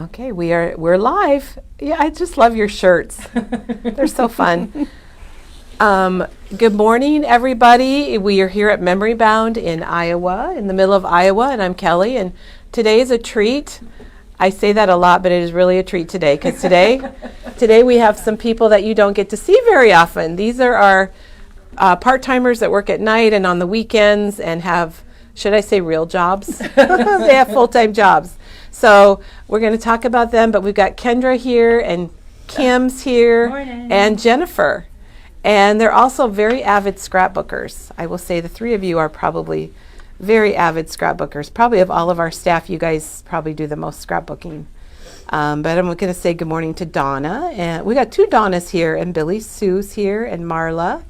Okay, we're live. Yeah, I just love your shirts. They're so fun. Good morning, everybody. We are here at Memory Bound in Iowa, in the middle of Iowa, and I'm Kelly. And today is a treat. I say that a lot, but it is really a treat today because today we have some people that you don't get to see very often. These are our part-timers that work at night and on the weekends and have, should I say, real jobs? They have full-time jobs. So we're going to talk about them, but we've got Kendra here and Kim's here. Morning. And Jennifer. And they're also very avid scrapbookers. I will say the three of you are probably very avid scrapbookers. Probably of all of our staff, you guys probably do the most scrapbooking. But I'm going to say good morning to Donna. And we got two Donnas here, and Billy Sue's here, and Marla.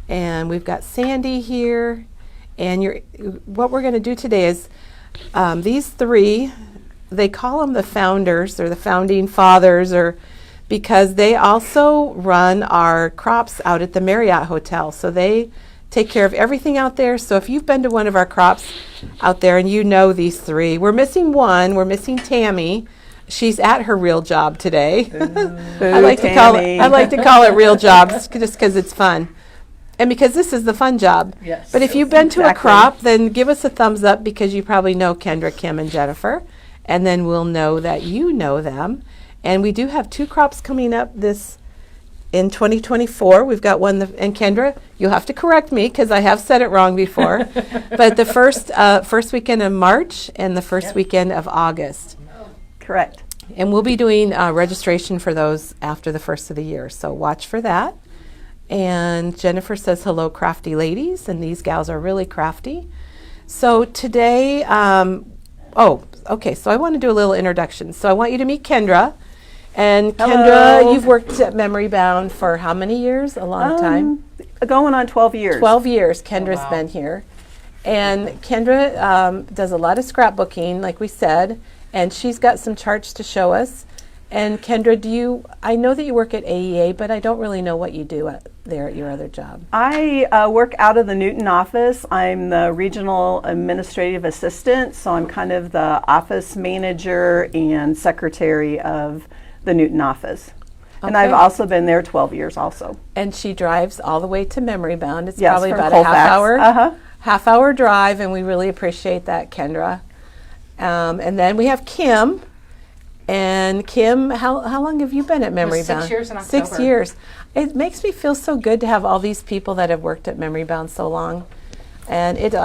And we've got Sandy here. And what we're going to do today is these three, they call them the founders or the founding fathers, or because they also run our crops out at the Marriott Hotel. So they take care of everything out there. So if you've been to one of our crops out there and you know these three, we're missing one. We're missing Tammy. She's at her real job today. I like to call it real jobs just because it's fun. And because this is the fun job. Yes. But if you've been to a crop, then give us a thumbs up because you probably know Kendra, Kim, and Jennifer. And then we'll know that you know them. And we do have two crops coming up in 2024. We've got one, and Kendra, you'll have to correct me because I have said it wrong before. But the first weekend of March and the first weekend of August. Correct. And we'll be doing registration for those after the first of the year. So watch for that. And Jennifer says, hello, crafty ladies. And these gals are really crafty. So today, okay, so I want to do a little introduction. So I want you to meet Kendra. And Hello. Kendra, you've worked at Memory Bound for how many years? A long time? Going on 12 years. 12 years Kendra's been here. And Kendra does a lot of scrapbooking, like we said, and she's got some charts to show us. And Kendra, I know that you work at AEA, but I don't really know what you do there at your other job. I work out of the Newton office. I'm the regional administrative assistant, so I'm kind of the office manager and secretary of the Newton office. Okay. And I've also been there 12 years also. And she drives all the way to Memory Bound. It's yes, probably about Colfax. a half hour drive, and we really appreciate that, Kendra. And then we have Kim. And Kim, how long have you been at Memory Bound? 6 years in October. 6 years. It makes me feel so good to have all these people that have worked at Memory Bound so long. And it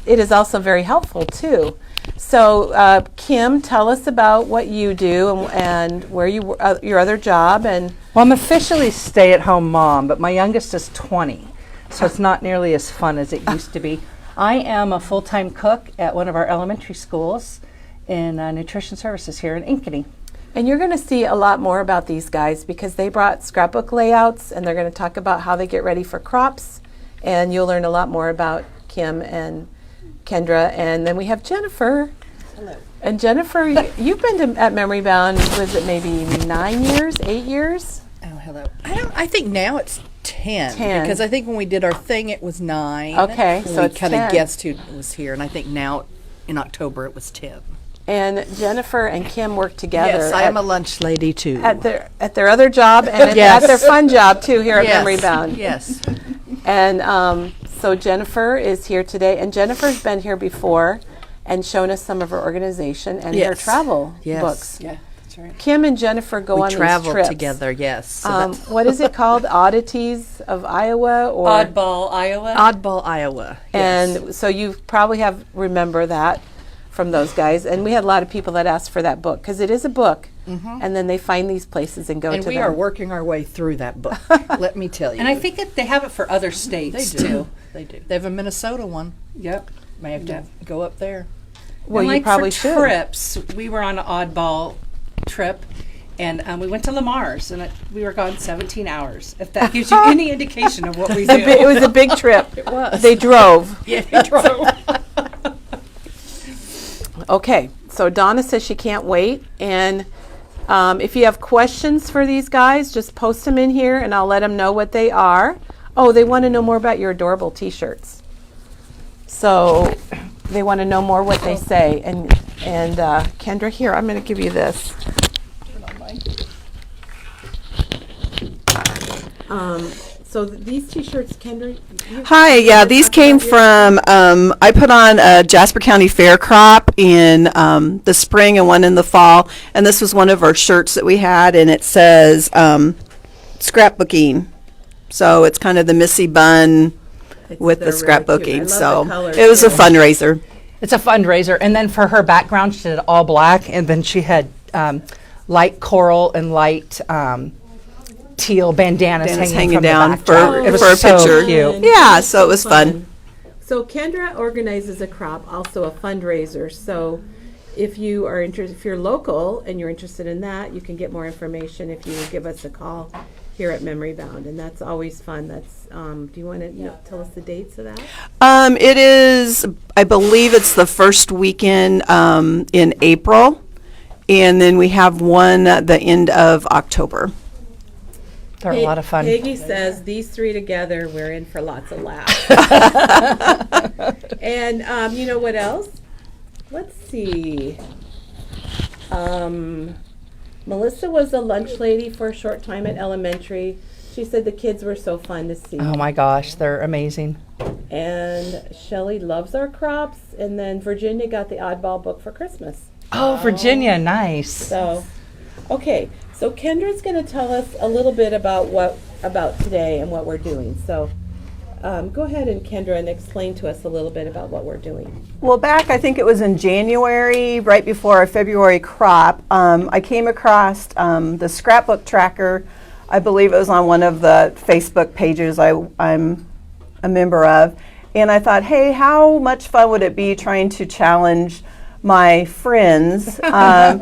is also very helpful, too. So, Kim, tell us about what you do and where your other job. Well, I'm officially stay-at-home mom, but my youngest is 20, so it's not nearly as fun as it used to be. I am a full-time cook at one of our elementary schools in nutrition services here in Ankeny. And you're going to see a lot more about these guys because they brought scrapbook layouts, and they're going to talk about how they get ready for crops, and you'll learn a lot more about Kim and Kendra. And then we have Jennifer. Hello. And Jennifer, you've been at Memory Bound, was it maybe 9 years, 8 years? Oh, hello. I think now it's 10. 10. Because I think when we did our thing, it was 9. Okay, so we it's kind 10. of guessed who was here, and I think now in October it was 10. And Jennifer and Kim work together. Yes, I am a lunch lady too. At their other job and Yes. at their fun job too here at Yes, Memory Bound. Yes. And so Jennifer is here today, and Jennifer's been here before and shown us some of her organization and her Yes. travel Yes. books. Yeah, that's right. Kim and Jennifer go on We travel these trips together, yes. So that's what is it called? Oddities of Iowa or Oddball, Iowa. Oddball, Iowa. Yes. And so you probably remember that from those guys. And we had a lot of people that asked for that book because it is a book. Mm-hmm. And then they find these places and go to them. And we are working our way through that book, let me tell you. And I think that they have it for other states They do. too. They do. They have a Minnesota one. Yep. May have to go up there. Well, And you like probably for should. trips, we were on an oddball trip, and we went to Lamar's, and we were gone 17 hours. If that gives you any indication of what we do. It was a big trip. It was. They drove. Yeah, they drove. Okay, so Donna says she can't wait. And if you have questions for these guys, just post them in here and I'll let them know what they are. Oh, they want to know more about your adorable t-shirts. So they want to know more what they say. And Kendra, here, I'm going to give you this. So these T-shirts, Kendra. Hi, yeah, these came from, I put on a Jasper County Fair crop in the spring and one in the fall, and this was one of our shirts that we had, and it says scrapbooking. So it's kind of the Missy bun with the scrapbooking. So it was a fundraiser. It's a fundraiser. And then for her background, she did it all black. And then she had light coral and light teal bandanas hanging from down the backdrop. It was for a so picture. cute. Yeah, so it was fun. So Kendra organizes a crop, also a fundraiser. So if you are interested, if you're local and you're interested in that, you can get more information if you give us a call here at Memory Bound, and that's always fun. That's do you want to tell us the dates of that? It is, I believe it's the first weekend in April, and then we have one at the end of October. They're a lot of fun. Peggy says these three together, we're in for lots of laughs. And you know what else? Let's see. Melissa was a lunch lady for a short time at elementary. She said the kids were so fun to see. Oh my gosh, they're amazing. And Shelley loves our crops. And then Virginia got the oddball book for Christmas. Oh, Virginia, nice. So, okay. So Kendra's going to tell us a little bit about today and what we're doing. So go ahead, and Kendra, and explain to us a little bit about what we're doing. Well, back, I think it was in January, right before our February crop, I came across the scrapbook tracker. I believe it was on one of the Facebook pages I'm a member of. And I thought, hey, how much fun would it be trying to challenge my friends and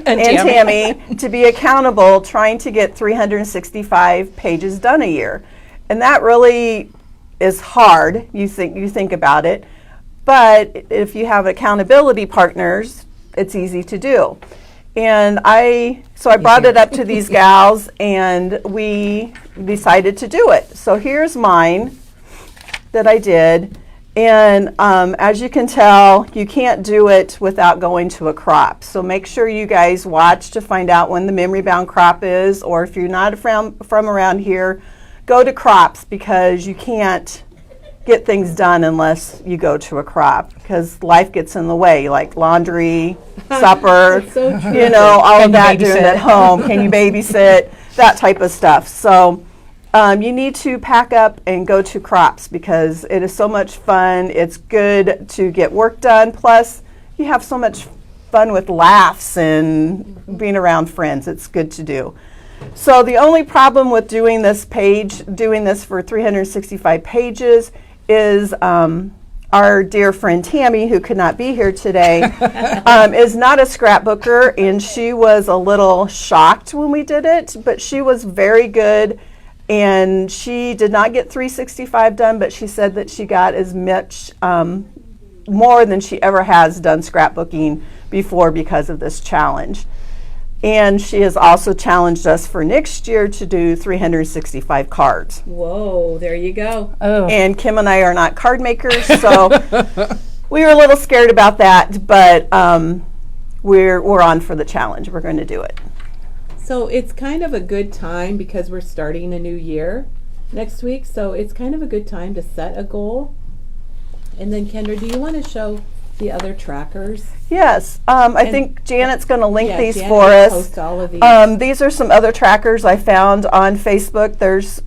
Tammy to be accountable, trying to get 365 pages done a year. And that really is hard. You think about it, but if you have accountability partners, it's easy to do. And I brought it up to these gals, and we decided to do it. So here's mine that I did, and as you can tell, you can't do it without going to a crop. So make sure you guys watch to find out when the Memory Bound crop is, or if you're not from around here, go to crops, because you can't get things done unless you go to a crop, because life gets in the way, like laundry, supper, so all of that, doing at home. Can you babysit? That type of stuff. So you need to pack up and go to crops, because it is so much fun. It's good to get work done. Plus, you have so much fun with laughs and being around friends. It's good to do. So the only problem with doing this for 365 pages is our dear friend Tammy, who could not be here today, is not a scrapbooker, and she was a little shocked when we did it, but she was very good, and she did not get 365 done, but she said that she got as much more than she ever has done scrapbooking before because of this challenge. And she has also challenged us for next year to do 365 cards. Whoa, there you go. Oh. And Kim and I are not card makers, so we were a little scared about that, but we're on for the challenge. We're going to do it. So it's kind of a good time, because we're starting a new year next week, so it's kind of a good time to set a goal. And then Kendra, do you want to show the other trackers? Yes, I think Janet's going to link these Janet for will us. post all of these. These are some other trackers I found on Facebook. There's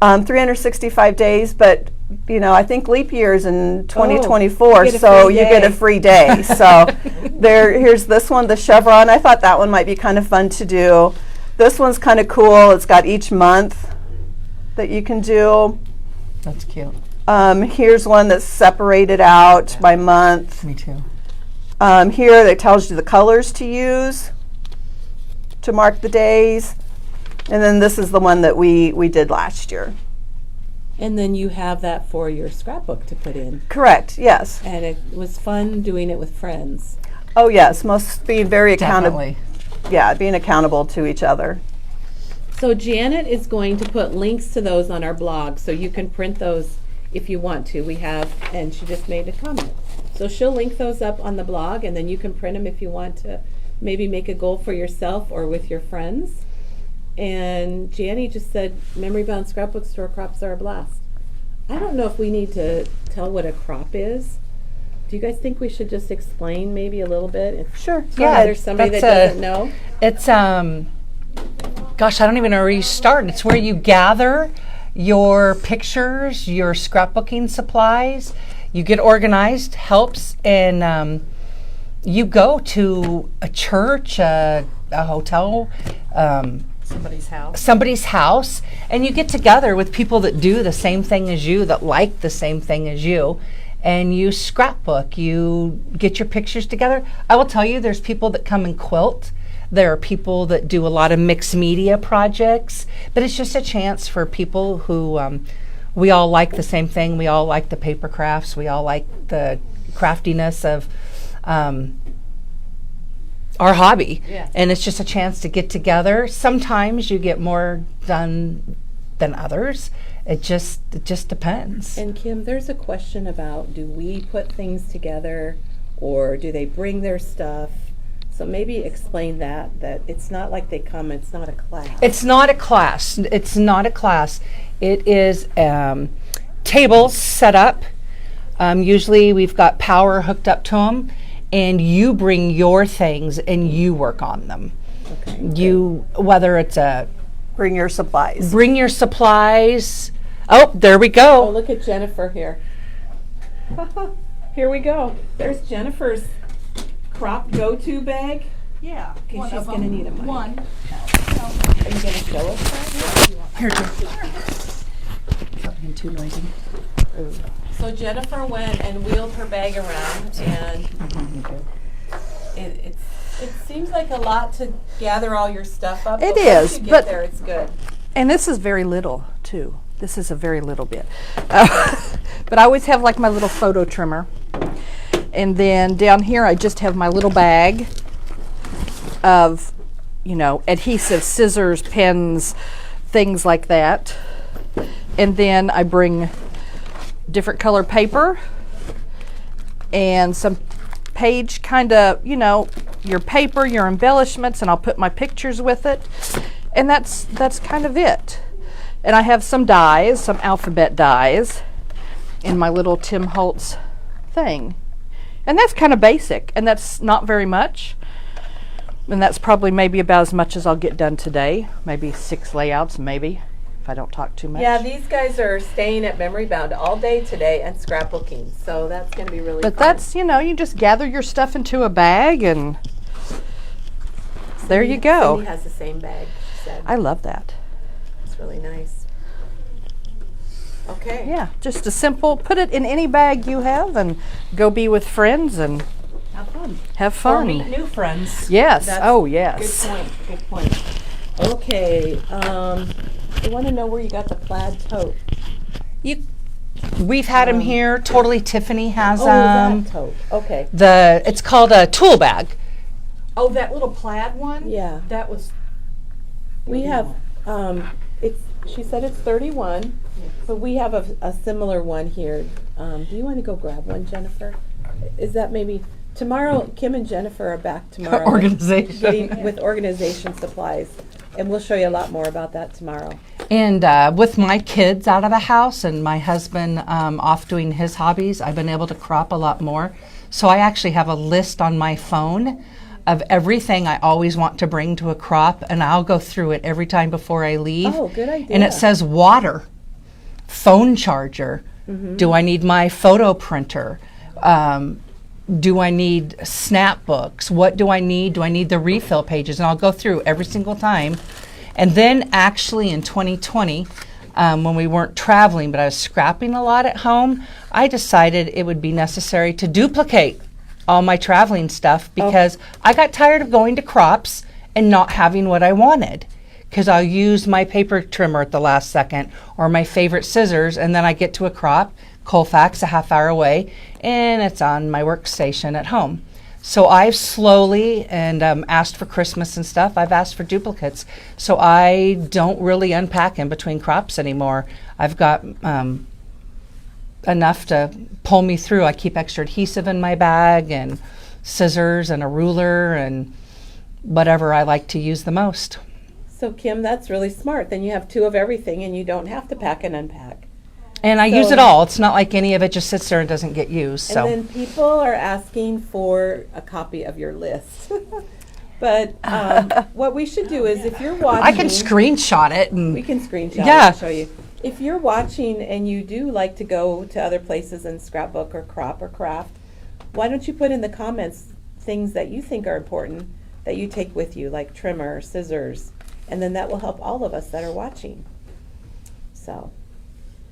365 days, but I think leap year is in 2024, so you get a free day. So here's this one, the chevron. I thought that one might be kind of fun to do. This one's kind of cool. It's got each month that you can do. That's cute. Here's one that's separated out by month. Me too. Here it tells you the colors to use to mark the days. And then this is the one that we did last year. And then you have that for your scrapbook to put in. Correct, yes. And it was fun doing it with friends. Oh yes, most being very accountable. Definitely. Yeah, being accountable to each other. So Janet is going to put links to those on our blog, so you can print those if you want to. We have, and she just made a comment. So she'll link those up on the blog, and then you can print them if you want to maybe make a goal for yourself or with your friends. And Janny just said, memory bound scrapbook store crops are a blast. I don't know if we need to tell what a crop is. Do you guys think we should just explain maybe a little bit? Sure. Yeah, there's somebody that doesn't know. It's gosh, I don't even know where you start. It's where you gather your pictures, your scrapbooking supplies. You get organized, helps, and you go to a church, a hotel, somebody's house, and you get together with people that do the same thing as you, that like the same thing as you, and you scrapbook, you get your pictures together. I will tell you, there's people that come and quilt. There are people that do a lot of mixed media projects, but it's just a chance for people who, we all like the same thing. We all like the paper crafts. We all like the craftiness of our hobby. Yeah. And it's just a chance to get together. Sometimes you get more done than others. It just depends. And Kim, there's a question about, do we put things together or do they bring their stuff? So maybe explain that it's not like they come, it's not a class. It's not a class. It's not a class. It is tables set up. Usually we've got power hooked up to them, and you bring your things and you work on them. Okay. Whether it's a Bring your supplies. bring your supplies. Oh, there we Oh, go. look at Jennifer here. Here we go. There's Jennifer's crop go-to bag. Yeah. Okay, she's going to need a mic. One. Are you going to show us that? Here, Without being too noisy. So Jennifer went and wheeled her bag around, and it seems like a lot to gather all your stuff up. It but once is, you get but- there, it's good. And this is very little, too. This is a very little bit. But I always have like my little photo trimmer. And then down here I just have my little bag of, adhesive, scissors, pens, things like that. And then I bring different color paper and some page kind of, your paper, your embellishments, and I'll put my pictures with it. And that's kind of it. And I have some dies, some alphabet dies in my little Tim Holtz thing. And that's kind of basic, and that's not very much. And that's probably maybe about as much as I'll get done today. Maybe 6 layouts, maybe, if I don't talk too much. Yeah, these guys are staying at Memory Bound all day today and scrapbooking, so that's going to be really But fun. that's, you just gather your stuff into a bag, and there you go. Cindy has the same bag, she said. I love that. It's really nice. Okay. Yeah, just a simple, put it in any bag you have and go be with friends and Have fun. have Or fun. meet new friends. Yes, That's oh yes. Good point. Okay, I want to know where you got the plaid tote. We've had them here. Totally Tiffany has Oh, them. that tote. Okay. It's called a tool bag. Oh, that little plaid one? Yeah. That was. We have, she said it's 31, but we have a similar one here. Do you want to go grab one, Jennifer? Is that maybe, tomorrow, Kim and Jennifer are back tomorrow. Organization. With organization supplies. And we'll show you a lot more about that tomorrow. And with my kids out of the house and my husband off doing his hobbies, I've been able to crop a lot more. So I actually have a list on my phone of everything I always want to bring to a crop, and I'll go through it every time before I leave. Oh, good idea. And it says water, phone charger. Do I need my photo printer? Do I need snap books? What do I need? Do I need the refill pages? And I'll go through every single time. And then actually in 2020, when we weren't traveling, but I was scrapping a lot at home, I decided it would be necessary to duplicate all my traveling stuff because I got tired of going to crops and not having what I wanted. Because I'll use my paper trimmer at the last second or my favorite scissors, and then I get to a crop, Colfax, a half hour away, and it's on my workstation at home. So I've slowly, and asked for Christmas and stuff, I've asked for duplicates. So I don't really unpack in between crops anymore. I've got enough to pull me through. I keep extra adhesive in my bag and scissors and a ruler and whatever I like to use the most. So Kim, that's really smart. Then you have 2 of everything and you don't have to pack and unpack. And I use So- it all. It's not like any of it just sits there and doesn't get used. So And then people are asking for a copy of your list. But what we should do is if you're watching. I can screenshot it We and can screenshot Yeah. it and show you. If you're watching and you do like to go to other places and scrapbook or crop or craft, why don't you put in the comments things that you think are important that you take with you, like trimmer, scissors, and then that will help all of us that are watching. So,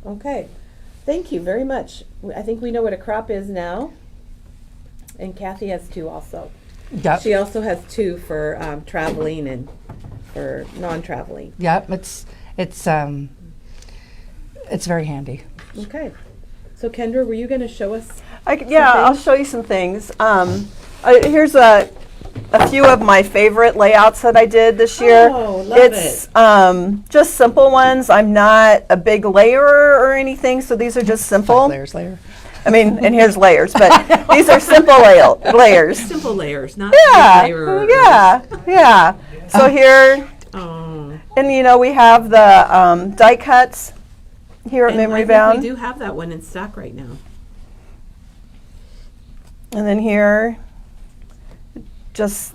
okay. Thank you very much. I think we know what a crop is now. And Kathy has 2 also. yep, She also has 2 for traveling and for non-traveling. yep. It's very handy. Okay. So Kendra, were you going to show us? Yeah, I'll show you some things. Here's a few of my favorite layouts that I did this year. Oh, love it's just simple ones. I'm not a big layerer or anything, so these are just simple. Layers later. I mean, and here's layers, but these are simple layers. Simple layers, not Yeah, layer. yeah. So here, Oh. and you know, we have the die cuts here at And Memory I think Bound. we do have that one in stock right now. And then here, just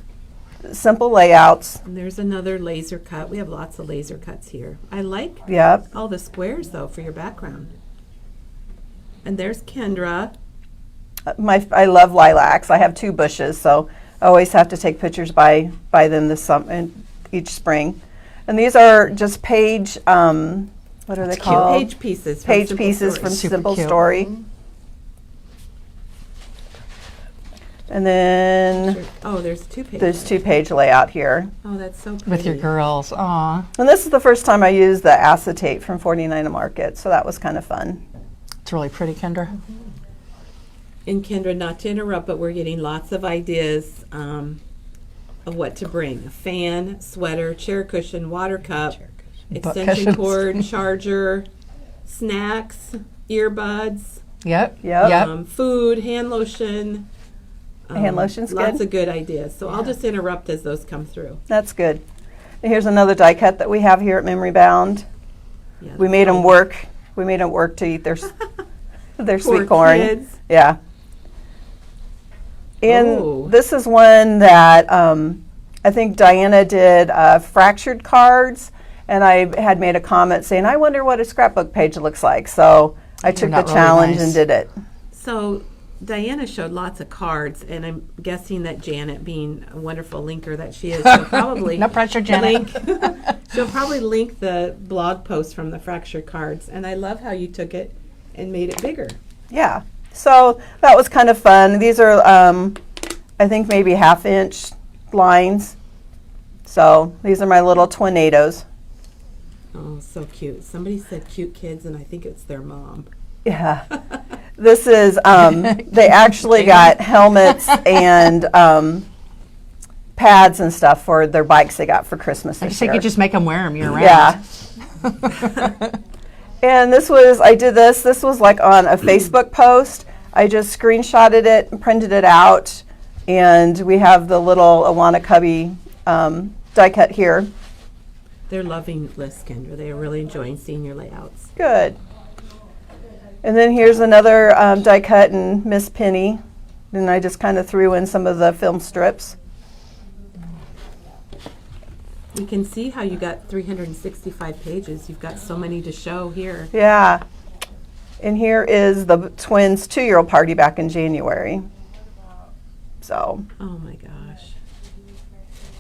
simple layouts. And there's another laser cut. We have lots of laser cuts here. I like Yep. all the squares though for your background. And there's Kendra. I love lilacs. I have 2 bushes, so I always have to take pictures by them each spring. And these are just page, what are they called? Page pieces. From Page Simple pieces Stories. from Super Simple cute. Story. And then Oh, there's 2 pages. there's 2-page layout here. Oh, that's so pretty. With your girls. Aw. And this is the first time I used the acetate from 49 a Market, so that was kind of fun. It's really pretty, Kendra. And Kendra, not to interrupt, but we're getting lots of ideas of what to bring. A fan, sweater, chair cushion, water cup, Butt extension cushions. cord, charger, snacks, earbuds, Yep. Yep. Yep. food, hand lotion. Hand lotion's Lots good. of good ideas. So I'll just interrupt as those come through. That's good. And here's another die cut that we have here at Memory Bound. Yeah. We made them work. We made them work to eat their Poor sweet corn. kids. Yeah. And Oh. this is one that I think Diana did fractured cards, and I had made a comment saying, I wonder what a scrapbook page looks like. So I took the not really challenge nice. and did it. So Diana showed lots of cards, and I'm guessing that Janet, being a wonderful linker that she is, she'll probably No pressure, Janet. she'll probably link the blog post from the fracture cards. And I love how you took it and made it bigger. Yeah. So that was kind of fun. These are, I think, maybe 1/2-inch lines. So these are my little tornadoes. Oh, so cute. Somebody said cute kids, and I think it's their mom. Yeah. This is, they actually got helmets and pads and stuff for their bikes they got for Christmas I this guess you year. could just make them wear them year round. Yeah. And this was, I did this, this was like on a Facebook post. I just screenshotted it and printed it out. And we have the little Awana Cubby die cut here. They're loving this, Kendra. They are really enjoying seeing your layouts. Good. And then here's another die cut in Miss Penny. And I just kind of threw in some of the film strips. You can see how you got 365 pages. You've got so many to show here. Yeah. And here is the twins' 2-year-old party back in January. So, Oh my gosh.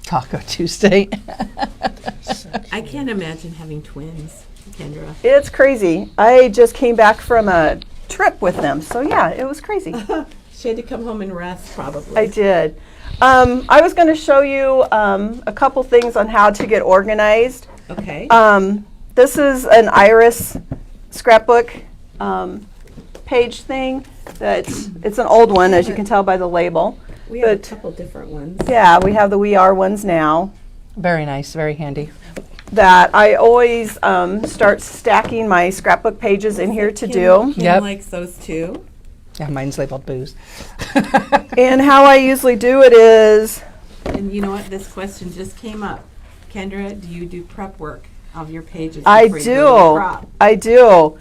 Taco Tuesday. I can't imagine having twins, Kendra. it's crazy. I just came back from a trip with them. So, yeah, it was crazy. She had to come home and rest, probably. I did. I was going to show you a couple things on how to get organized. Okay. This is an Iris scrapbook page thing. It's an old one, as you can tell by the label. we have a but- couple different ones. Yeah, we have the We Are ones now. Very nice, very handy. That I always start stacking my scrapbook pages in here to do. Kim Yep. likes those too. Yeah, mine's labeled booze. And how I usually do it is, And you know what? This question just came up. Kendra, do you do prep work of your pages? I before you go to the do. crop? I do.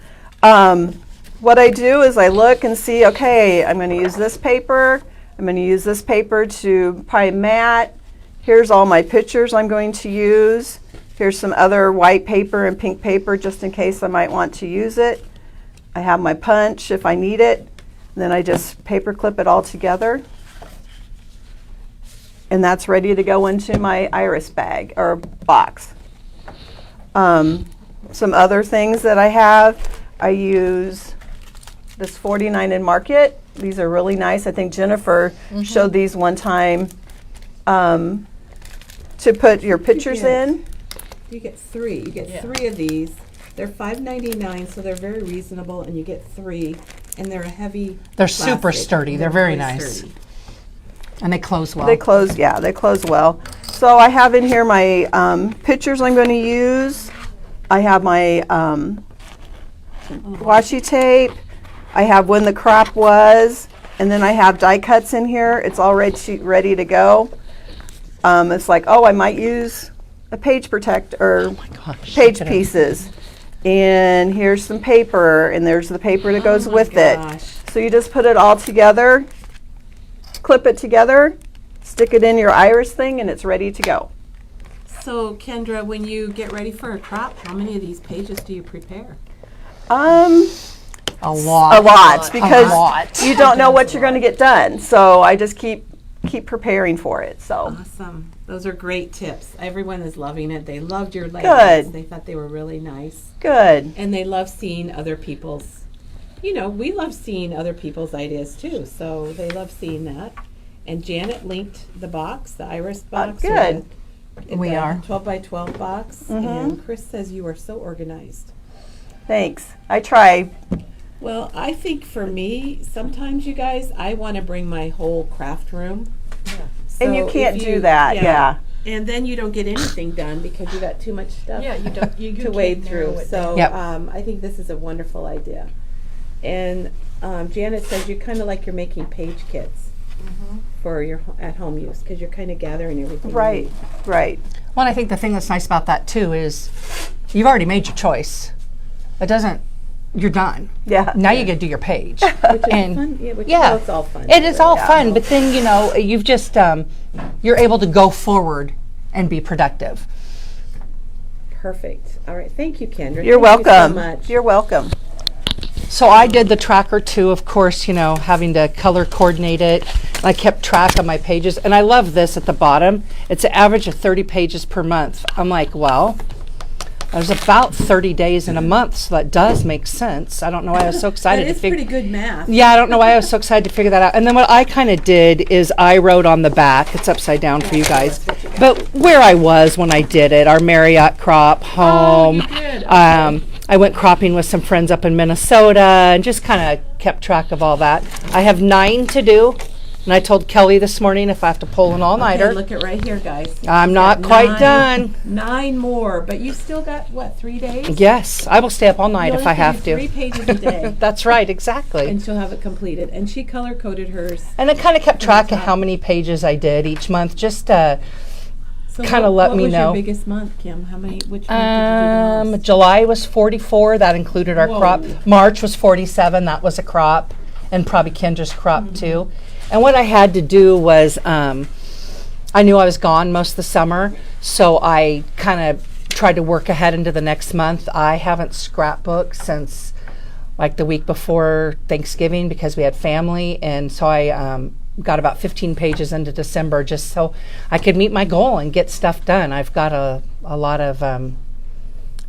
What I do is I look and see, okay, I'm going to use this paper. I'm going to use this paper to probably mat. Here's all my pictures I'm going to use. Here's some other white paper and pink paper just in case I might want to use it. I have my punch if I need it. Then I just paper clip it all together. And that's ready to go into my iris bag or box. Some other things that I have, I use this 49 in Market. These are really nice. I think Jennifer showed these one time to put your pictures in. You get 3. You get 3 of these. They're $5.99, so they're very reasonable, and you get 3. And they're a heavy. They're super plastic. sturdy. They're very really nice. sturdy. And they close well. They close, yeah, they close well. So I have in here my pictures I'm going to use. I have my washi tape. I have when the crop was, and then I have die cuts in here. It's all ready to go. It's like, oh, I might use a page protect or page pieces. And here's some paper, and there's the paper that goes with it. So you just put it all together, clip it together, stick it in your iris thing, and it's ready to go. So, Kendra, when you get ready for a crop, how many of these pages do you prepare? A lot. A lot, because lot. you don't know what you're going to get done. So I just keep preparing for it. So Awesome. Those are great tips. Everyone is loving it. They loved your layouts. They thought they were really nice. good. And they love seeing other people's, we love seeing other people's ideas too. So they love seeing that. And Janet linked the box, the iris box. Good. We are. 12 by 12 box. And Chris says you are so organized. Thanks. I try. Well, I think for me, sometimes you guys, I want to bring my whole craft room. And you So can't if do that, yeah. And then you don't get anything done because you got too much stuff Yeah, you don't. You to wade through. So Yep. I think this is a wonderful idea. And Janet says you kind of like you're making page kits for your at-home use because you're kind of gathering everything. you Right, need. right. Well, and I think the thing that's nice about that too is you've already made your choice. It doesn't. You're done. Yeah. Now you get to do your page. Which is And fun. Yeah, yeah, it's all fun. it is all fun. But then you've just you're able to go forward and be productive. Perfect. All right. Thank you, Kendra. You're Thank welcome. You so much. You're welcome. So I did the tracker too, of course, having to color coordinate it. I kept track of my pages. And I love this at the bottom. It's an average of 30 pages per month. I'm like, well, there's about 30 days in a month, so that does make sense. I don't know why I was so excited That to is figure. pretty good math. Yeah, I don't know why I was so excited to figure that out. And then what I kind of did is I wrote on the back, it's upside down for you guys, but where I was when I did it, our Marriott crop, home. you did. I went cropping with some friends up in Minnesota and just kind of kept track of all that. I have 9 to do. And I told Kelly this morning if I have to pull an all-nighter. Okay, look at right here, guys. I'm not Got quite 9 done. 9 more, but you still got, what, 3 days? Yes, I will stay up all night You if only I have do to. 3 pages a day. That's right, exactly. And she'll have it completed. And she color-coded hers. And I kind of kept track of how many pages I did each month, just So kinda let what me was know. your biggest month, Kim? Which month did you do the most? July was 44, that included our Whoa. crop. March was 47, that was a crop, and probably Kendra's crop too. And what I had to do was, I knew I was gone most of the summer, so I kind of tried to work ahead into the next month. I haven't scrapbooked since like the week before Thanksgiving because we had family, and so I got about 15 pages into December just so I could meet my goal and get stuff done. I've got a lot of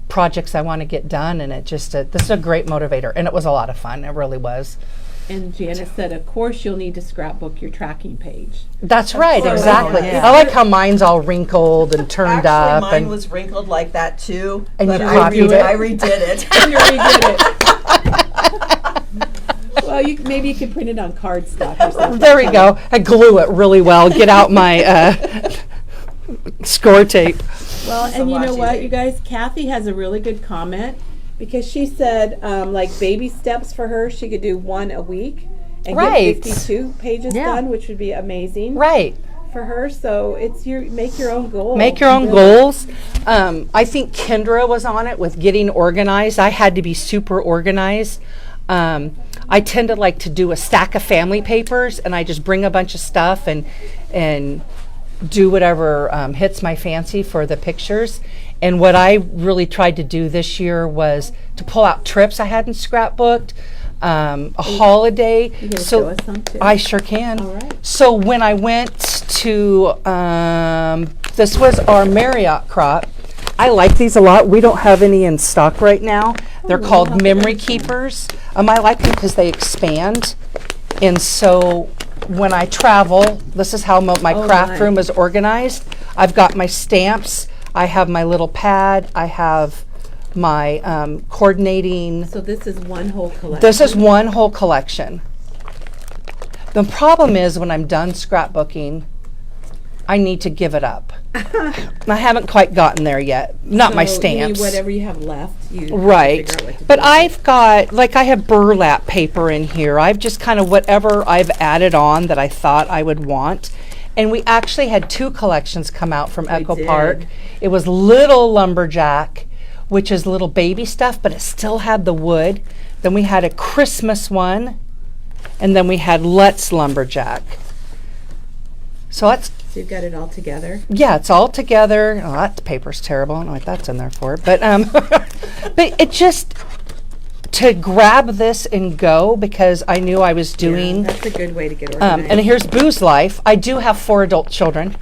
projects I want to get done, and this is a great motivator, and it was a lot of fun. It really was. And Janice said, of course, you'll need to scrapbook your tracking page. That's right, course. exactly. Yeah. I like how mine's all wrinkled and turned up. Actually, mine and was wrinkled like that too. And but you I copied it? I redid it. And you redid it. Well, maybe you could print it on cardstock or something. There we go. I glue it really well. Get out my score tape. Well, and you know what, you guys? Kathy has a really good comment because she said, like baby steps for her, she could do 1 a week and Right. get 52 pages Yeah. done, which would be amazing. Right. for her. So it's make your own goal. Make your own really. goals. I think Kendra was on it with getting organized. I had to be super organized. I tend to like to do a stack of family papers, and I just bring a bunch of stuff and do whatever hits my fancy for the pictures. And what I really tried to do this year was to pull out trips I hadn't scrapbooked, a holiday. You gonna So show us some too? I sure can. All right. So when I went to, this was our Marriott crop. I like these a lot. We don't have any in stock right now. They're called memory keepers. I like them because they expand. And so when I travel, this is how my craft nice. room is organized. I've got my stamps. I have my little pad. I have my coordinating. So this is one whole collection. This is one whole collection. The problem is when I'm done scrapbooking, I need to give it up. I haven't quite gotten there yet. Not my So you stamps. need whatever you have left. You have to Right. figure out what to But do. I've got, like, I have burlap paper in here. I've just kind of whatever I've added on that I thought I would want. And we actually had 2 collections come out from Echo did. Park. It was Little Lumberjack, which is little baby stuff, but it still had the wood. Then we had a Christmas one, and then we had Let's Lumberjack. So that's, So you've got it all together. yeah, it's all together. Oh, that paper's terrible. I don't know what that's in there for. But but it just, to grab this and go, because I knew I was Yeah, doing. that's a good way to get organized. And here's Boo's life. I do have 4 adult children.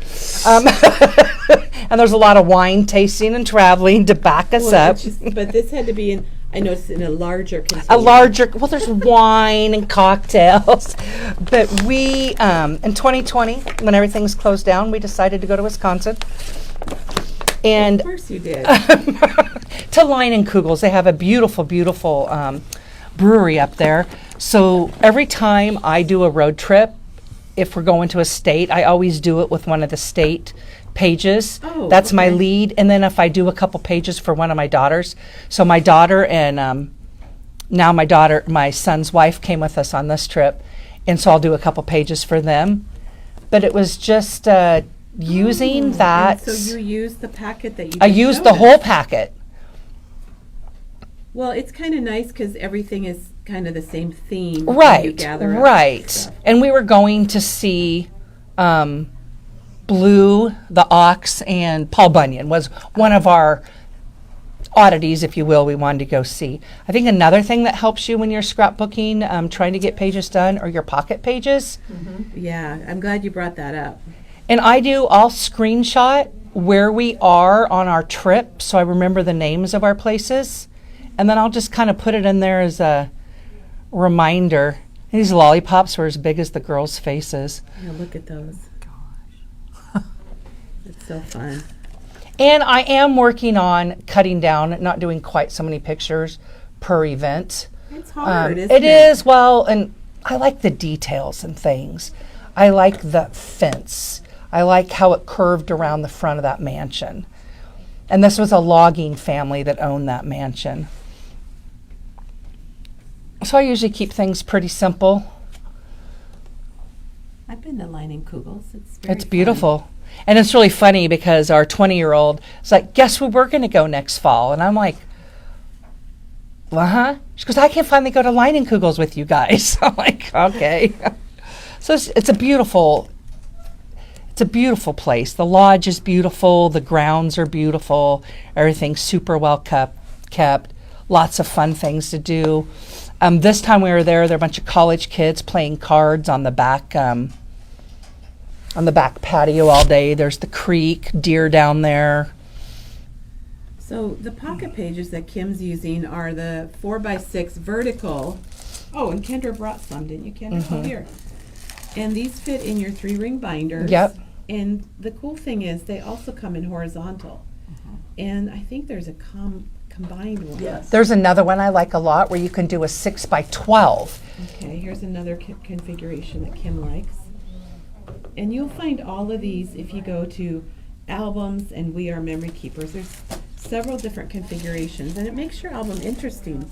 And there's a lot of wine tasting and traveling to back us Well, up. it's just- but this had to be in. I noticed in a larger container. A larger, well, there's wine and cocktails. But we, in 2020, when everything's closed down, we decided to go to Wisconsin. And Of course you did. to Line and Kugels. They have a beautiful, beautiful brewery up there. So every time I do a road trip, if we're going to a state, I always do it with one of the state pages. Oh, That's my okay. lead. And then if I do a couple pages for one of my daughters. So my daughter and now my son's wife came with us on this trip. And so I'll do a couple pages for them. But it was just using that. And so you used the packet that you. I just used showed the us. whole packet. Well, it's kind of nice because everything is kind of the same theme. when you Right, gather up right. stuff. And we were going to see Blue, the Ox, and Paul Bunyan was one of our oddities, if you will, we wanted to go see. I think another thing that helps you when you're scrapbooking, trying to get pages done, are your pocket pages. Yeah, I'm glad you brought that up. And I'll screenshot where we are on our trip so I remember the names of our places. And then I'll just kind of put it in there as a reminder. These lollipops were as big as the girls' faces. Yeah, look at those. Gosh. It's so fun. And I am working on cutting down, not doing quite so many pictures per event. It's hard, isn't It is, well, and I like the details and things. I like the fence. I like how it curved around the front of that mansion. And this was a logging family that owned that mansion. So I usually keep things pretty simple. I've been to Line and Kugels. It's very It's fun. beautiful. And it's really funny because our 20-year-old is like, guess where we're going to go next fall? And I'm like, huh? She goes, I can finally go to Line and Kugels with you guys. I'm like, okay. So it's a beautiful place. The lodge is beautiful. The grounds are beautiful. Everything's super well kept. Lots of fun things to do. This time we were there were a bunch of college kids playing cards on the back patio all day. There's the creek, deer down there. So the pocket pages that Kim's using are the 4x6 vertical. Oh, and Kendra brought some, didn't you, Kendra? Oh, here. And these fit in your 3-ring binders. Yep. And the cool thing is they also come in horizontal. And I think there's a combined one. Yes. There's another one I like a lot where you can do a 6x12. Okay, here's another configuration that Kim likes. And you'll find all of these if you go to albums and We Are Memory Keepers. There's several different configurations, and it makes your album interesting.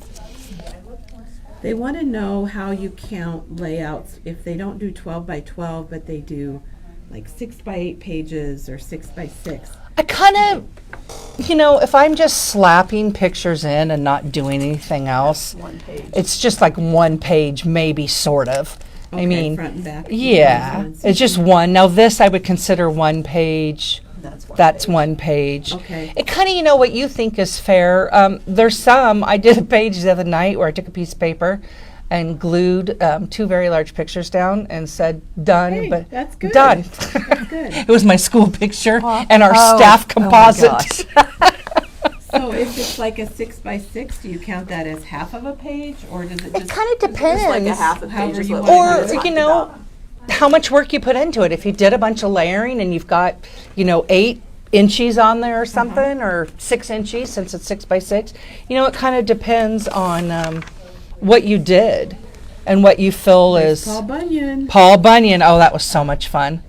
They want to know how you count layouts if they don't do 12 by 12, but they do like 6 by 8 pages or 6 by 6? I kind of, if I'm just slapping pictures in and not doing anything else, One page. it's just like one page, maybe, sort of. Okay, I mean, front and back. yeah, it's just one. Now this I would consider one page. That's One page. Okay. It kind of, what you think is fair. There's some, I did a page the other night where I took a piece of paper and glued 2 very large pictures down and said, done, Hey, but that's good. done. Good. It was my school picture and our staff composite. So if it's like a 6 by 6, do you count that as half of a page, or does it just? It kind of depends. It's like a half a page However is you what want we it. Or, talked about. how much work you put into it. If you did a bunch of layering and you've got, 8 inches on there or something, or 6 inches since it's 6 by 6, it kind of depends on what you did and what you feel is. Paul Bunyan. Paul Bunyan. Oh, that was so much fun.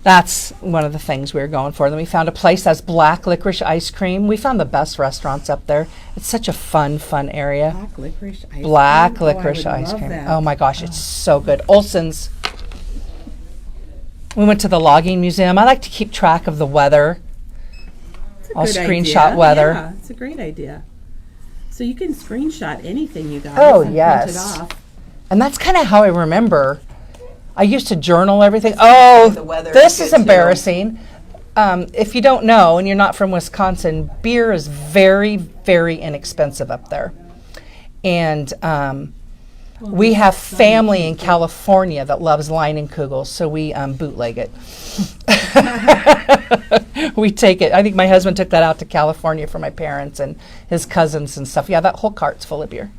That's one of the things we were going for. Then we found a place that's black licorice ice cream. We found the best restaurants up there. It's such a fun area. Black licorice ice Black cream. licorice I would ice love cream. that. Oh my gosh, it's so good. Olson's. We went to the logging museum. I like to keep track of the weather. It's a I'll good screenshot idea. weather. Yeah, it's a great idea. So you can screenshot anything you guys. Oh, and yes. Print it off. And that's kind of how I remember. I used to journal everything. The Oh, weather this is is good, too. embarrassing. If you don't know and you're not from Wisconsin, beer is very, very inexpensive up there. And we have family in California that loves Leinenkugel, so we bootleg it. We take it. I think my husband took that out to California for my parents and his cousins and stuff. Yeah, that whole cart's full of beer.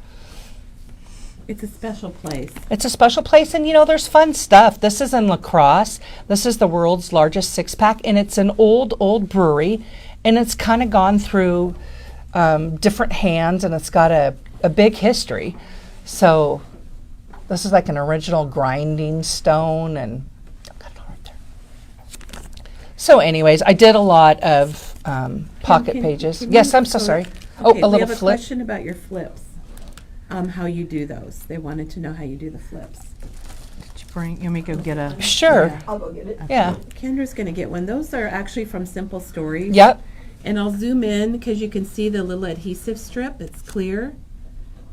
It's a special place. It's a special place, and there's fun stuff. This is in La Crosse. This is the world's largest 6-pack, and it's an old brewery, and it's kind of gone through different hands, and it's got a big history. So this is like an original grinding stone, and so anyways, I did a lot of pocket pages. Can Yes, you- I'm so sorry. Okay, Oh, a we little have a flip. question about your flips. How you do those? They wanted to know how you do the flips. You want me to go get a? Sure. Yeah. I'll go get it. Yeah. Kendra's going to get one. Those are actually from Simple Stories. Yep. And I'll zoom in because you can see the little adhesive strip. It's clear.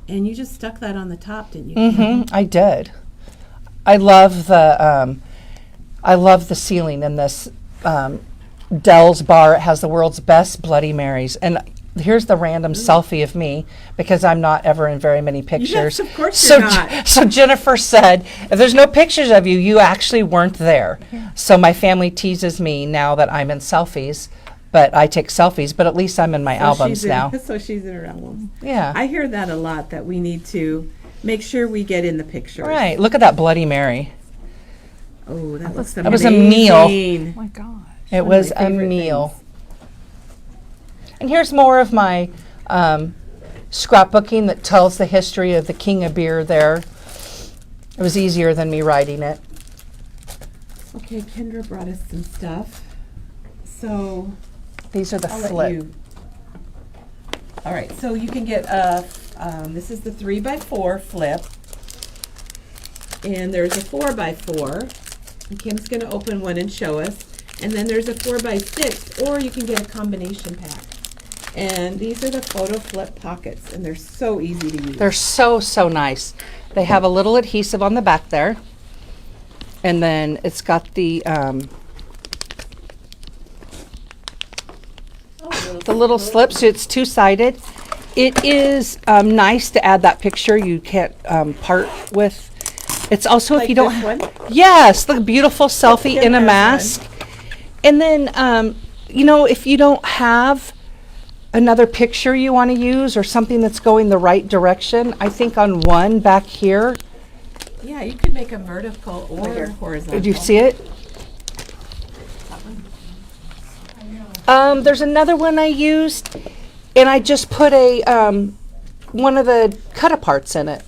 And you just stuck that on the top, didn't you? Kim? Mm-hmm. I did. I love the ceiling in this Dell's bar. It has the world's best Bloody Marys. And here's the random selfie of me because I'm not ever in very many pictures. Yes, of course so, you're not. So Jennifer said, if there's no pictures of you, you actually weren't there. So my family teases me now that I'm in selfies, but I take selfies, but at least I'm in my albums now. So she's in her albums. Yeah. I hear that a lot, that we need to make sure we get in the pictures. Right. Look at that Bloody Mary. Oh, that looks amazing. That was a meal. Oh my gosh. It One of was my a favorite meal. things. And here's more of my scrapbooking that tells the history of the King of Beer there. It was easier than me writing it. Okay, Kendra brought us some stuff. So These are the I'll let flip. you. All right, so you can get this is the 3x4 flip. And there's a 4x4. And Kim's going to open one and show us. And then there's a 4x6, or you can get a combination pack. And these are the photo flip pockets, and they're so easy to use. They're so, so nice. They have a little adhesive on the back there. And then it's got the little slips. It's two-sided. It is nice to add that picture you can't part with. It's also if Like you don't this one? Yes, the beautiful selfie Kim in a has mask. And then, if you don't have another picture you want to use or something that's going the right direction, I think on one back here, Yeah, you could make a vertical or horizontal. did you see it? There's another one I used, and I just put a one of the cut-aparts in it.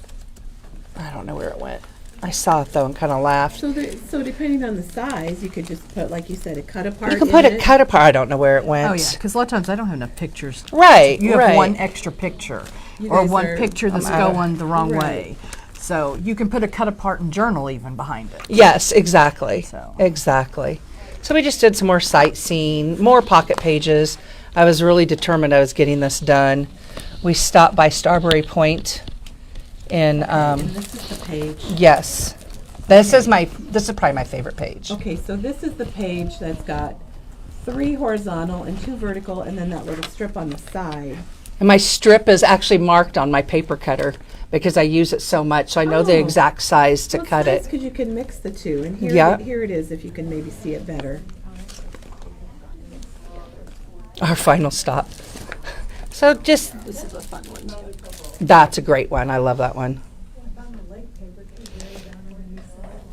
I don't know where it went. I saw it, though, and kind of laughed. So depending on the size, you could just put, like you said, a cut apart. You can put a cut-apart. I don't know where it went. Oh yeah, because a lot of times I don't have enough pictures. Right, You have right. one extra picture, You or guys one are- picture that's out. going the wrong Right. way. So you can put a cut apart and journal even behind it. Yes, exactly. So. Exactly. So we just did some more sightseeing, more pocket pages. I was really determined I was getting this done. We stopped by Starberry Point in, And this is the page. yes. This is probably my favorite page. Okay, so this is the page that's got 3 horizontal and 2 vertical, and then that little strip on the side. And my strip is actually marked on my paper cutter because I use it so much, so I know the Oh. exact size to Well, cut it's nice it. because you can mix the two, and here, Yeah. here it is if you can maybe see it better. Our final stop. So just, This is a fun one. that's a great one. I love that one.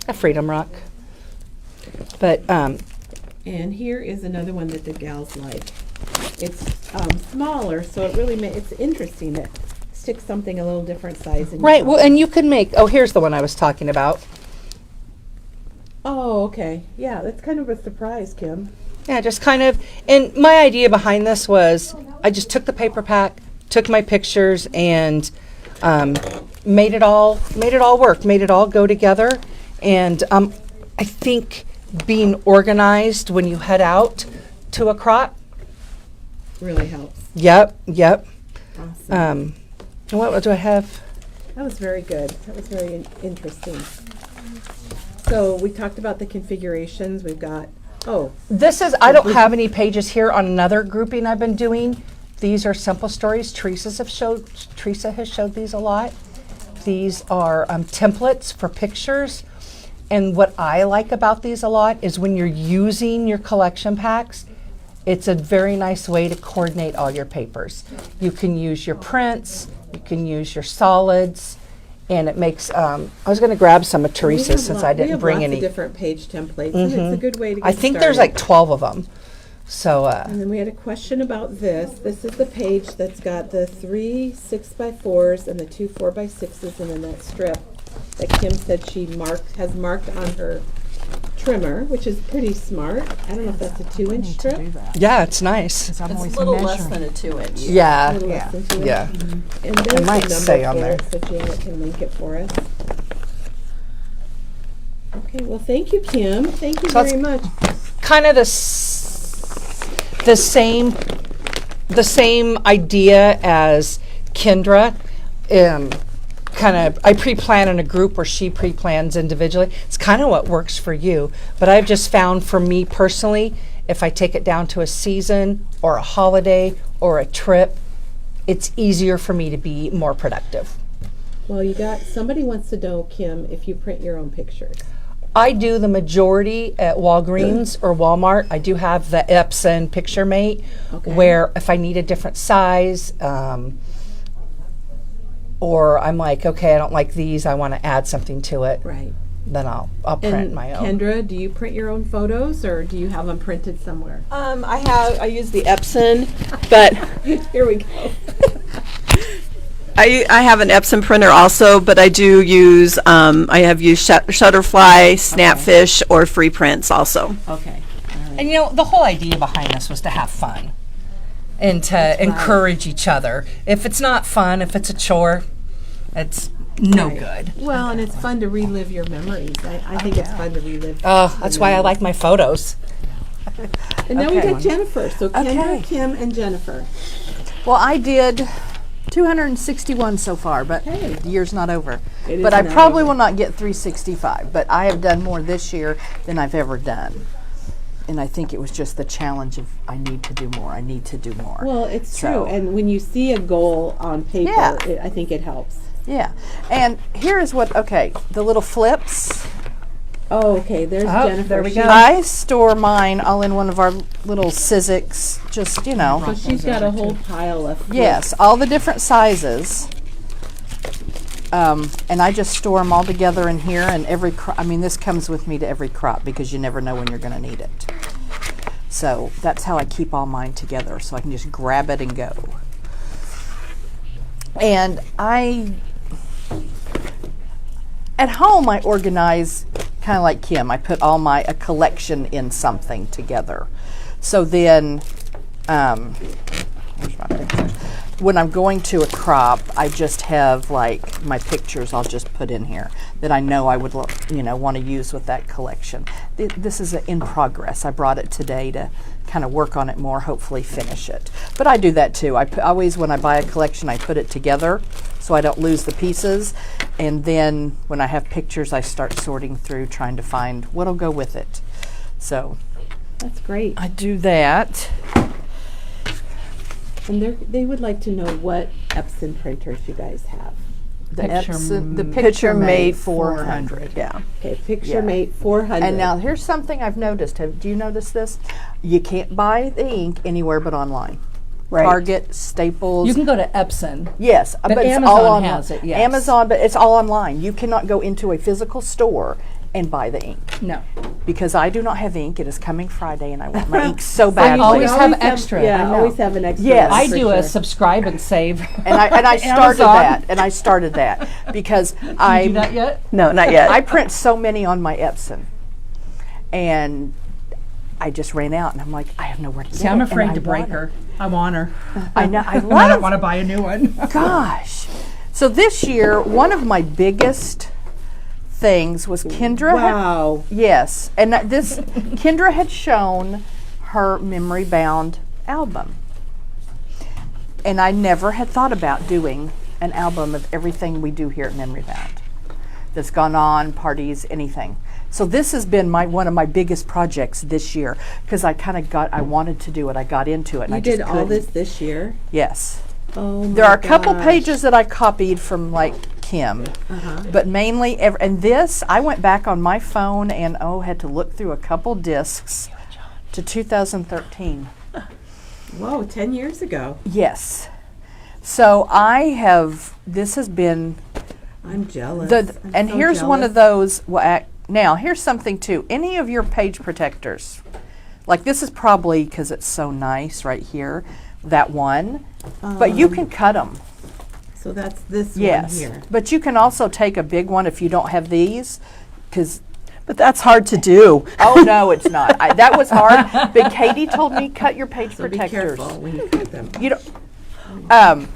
A Freedom Rock. But And here is another one that the gals like. It's smaller, so it really it's interesting to stick something a little different size in. your right, well, phone. and you can make. Oh, here's the one I was talking about. Oh, okay. Yeah, that's kind of a surprise, Kim. Yeah, just kind of. And my idea behind this was, I just took the paper pack, took my pictures, and made it all work, made it all go together. And I think being organized when you head out to a crop. Really helps. Yep. Awesome. What do I have? That was very good. That was very interesting. So we talked about the configurations. We've got, This is, I don't have any pages here on another grouping I've been doing. These are simple stories. Teresa has showed these a lot. These are templates for pictures. And what I like about these a lot is when you're using your collection packs, it's a very nice way to coordinate all your papers. You can use your prints, you can use your solids, and it makes, I was going to grab some of Teresa's since I didn't bring We have any. lots of different page templates, and it's a good way to get I think there's started. like 12 of them. So, And then we had a question about this. This is the page that's got the 3 6x4s and the 2 4x6s, and then that strip that Kim said she has marked on her trimmer, which is pretty smart. I don't know if that's a 2-inch strip. yeah, it's nice. It's a little less than a 2-inch. A Yeah, little less than 2 yeah. inch. And there's might the number say on for there. it, so Janet can link it for us. Okay, well, thank you, Kim. Thank you So very much. Kind of the same idea as Kendra. I pre-plan in a group or she pre-plans individually. It's kind of what works for you. But I've just found for me personally, if I take it down to a season or a holiday or a trip, it's easier for me to be more productive. Well, somebody wants to know, Kim, if you print your own pictures. I do the majority at Walgreens or Walmart. I do have the Epson Picture Mate, Okay. where if I need a different size, or I'm like, okay, I don't like these, I want to add something to it, Right. then I'll print And my own. Kendra, do you print your own photos, or do you have them printed somewhere? I use the Epson, but Here we go. I have an Epson printer also, but I do use, I have used Shutterfly, Snapfish, or Free Prints also. Okay. And the whole idea behind this was to have fun and to encourage each other. If it's not fun, if it's a chore, it's no good. Well, and it's fun to relive your memories. I think it's fun to relive. Oh, the that's why I memories. like my photos. And now we Okay. got Jennifer. So Kendra, Okay. Kim, and Jennifer. Well, I did 261 so far, but Hey. the year's not over. It But is I not probably over. will not get 365, but I have done more this year than I've ever done. And I think it was just the challenge of I need to do more, I need to do more. Well, it's So- true. And when you see a goal on paper, Yeah. I think it helps. Yeah. And here is what, okay, the little flips. Oh, okay. There's Oh, Jennifer. there we She- go. I store mine all in one of our little Sizzix, just, So she's got a whole pile of. Yes, all the different sizes. And I just store them all together in here, and this comes with me to every crop because you never know when you're going to need it. So that's how I keep all mine together, so I can just grab it and go. And at home, I organize kind of like Kim. I put all a collection in something together. So then, where's my picture? when I'm going to a crop, I just have like my pictures I'll just put in here that I know I would want to use with that collection. This is in progress. I brought it today to kind of work on it more, hopefully finish it. But I do that too. I always, when I buy a collection, I put it together so I don't lose the pieces. And then when I have pictures, I start sorting through trying to find what'll go with it. So That's great. I do that. And they would like to know what Epson printers you guys have. The Picture PictureMate Mate 400. Yeah. Okay, PictureMate 400. And now here's something I've noticed. Do you notice this? You can't buy the ink anywhere but online. Right. Target, Staples. You can go to Epson. Yes, But it's Amazon all online. has it, yes. Amazon, but it's all online. You cannot go into a physical store and buy the ink No. because I do not have ink. It is coming Friday, and I want my ink so you badly. always have extra. Yeah, I know. always have an extra. Yes. one I for do a sure. subscribe and save. And I started Amazon. that, and I started that because Did you do I that yet? No, not yet. I print so many on my Epson, and I just ran out, and I'm like, I have nowhere to get See, I'm it, and afraid I to break want it. her. I want her. I know. I And I don't love. want to buy a new one. Gosh. So this year, one of my biggest things was Kendra. Wow. Yes, and this Kendra had shown her memory bound album, and I never had thought about doing an album of everything we do here at Memory Bound that's gone on, parties, anything. So this has been one of my biggest projects this year because I wanted to do it. I got into it. And You I just did all couldn't. this year? Yes. Oh my There are a couple gosh. pages that I copied from like Kim, but mainly, and this, I went back on my phone and had to look through a couple discs to 2013. Whoa, 10 years ago. Yes. So this has been, I'm jealous. and here's one of those, now here's something too. Any of your page protectors, like this is probably because it's so nice right here, that one, but you can cut them. So that's this Yes, one here. but you can also take a big one if you don't have these, because But that's hard to do. oh no, it's not. That was hard. But Katie told me cut your page So be protectors. careful when you cut them. You don't.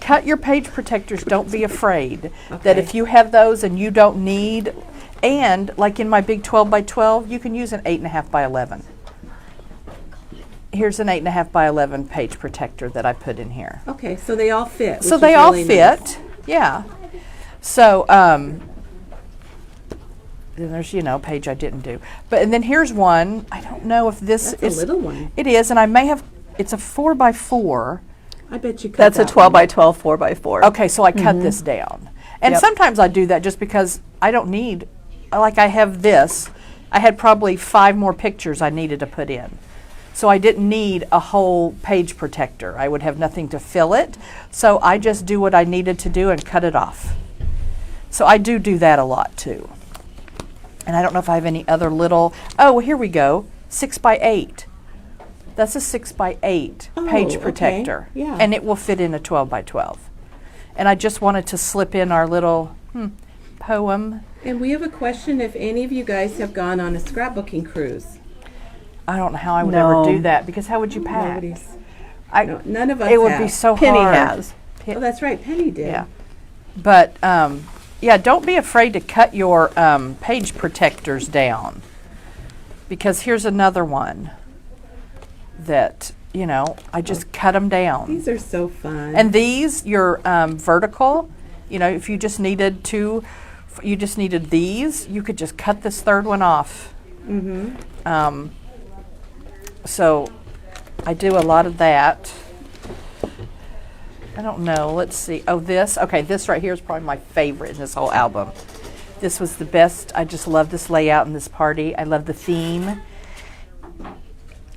Cut your page protectors. Don't be afraid that Okay. if you have those and you don't need, and like in my big 12 by 12, you can use an 8.5 by 11. Here's an 8.5 by 11 page protector that I put in here. Okay, so they all fit. So which they is all really fit. nice. Yeah. So then there's page I didn't do, and then here's one. I don't know if this That's is a little one. It is, and I may have. It's a 4 by 4. I bet you cut That's a that 12 one. by 12, 4 by 4. Okay, so I cut this down, and Yep. sometimes I do that just because I don't need. Like I have this. I had probably 5 more pictures I needed to put in. So I didn't need a whole page protector. I would have nothing to fill it. So I just do what I needed to do and cut it off. So I do that a lot too. And I don't know if I have any other little, here we go, 6 by 8. That's a 6 by 8 page okay. protector. Yeah. And it will fit in a 12 by 12. And I just wanted to slip in our little poem. And we have a question if any of you guys have gone on a scrapbooking cruise. I don't know how I would No. ever do that because how would you pack? Nobody's. I, No, none of us it would have. be so Penny hard. has. Oh, that's right. Penny did. Yeah. But don't be afraid to cut your page protectors down because here's another one that, I just cut them down. These are so fun. And these, your vertical, if you just needed these, you could just cut this third one off. Mm-hmm. So I do a lot of that. I don't know. Let's see. Oh, this right here is probably my favorite in this whole album. This was the best. I just love this layout and this party. I love the theme.